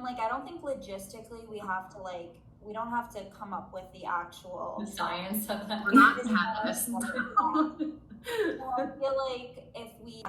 Like, I don't think logistically we don't have to come up with the actual The science of that. We're not catalysts. So I feel like if we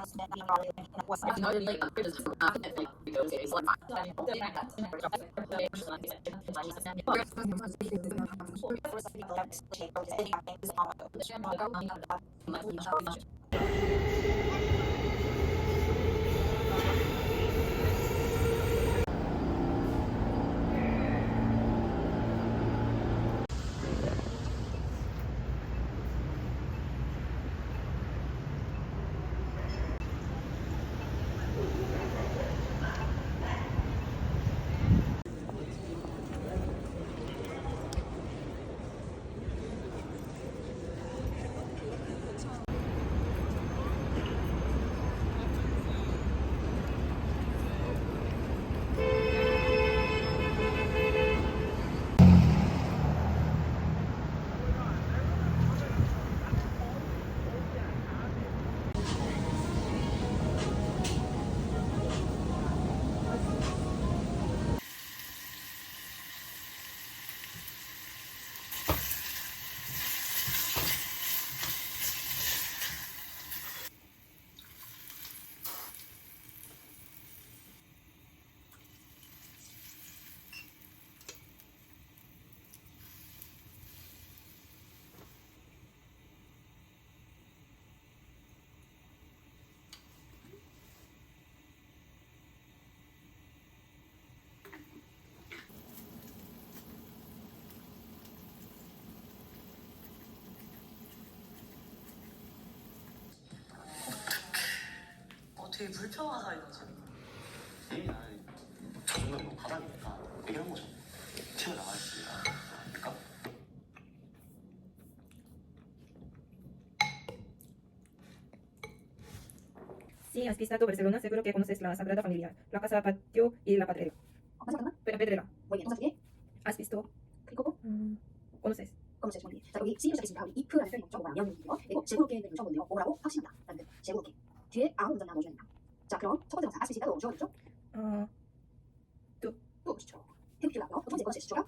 되게 불평한 사이다 지금. 이미 나는 저 정도면 뭐 바닥이니까 얘기한 거죠. 튀어나가겠습니다. 그러니까 Si has visitado Barcelona, seguro que conoces la Sagrada Familia, la Casa Patio y la Pedrera. Pedrera. Muy bien, 동사 두 개. ¿Has visto? 그리고 ¿Conoces? 검색 주머니. 자, 여기 C로 시작했습니다. 우리 if라는 표현이 뭐죠? 뭐가 명이고요. 그리고 제곱게 되는 요청 뭔데요? 뭐라고? 확신한다. 라는 뜻. 제곱게. 뒤에 아무 문장 하나 넣어줘야 됩니다. 자, 그럼 첫 번째 동사 아시시가 넣어줘야겠죠? tú. 또 보시죠. 해보기로 하고요. 두 번째 것이 시초가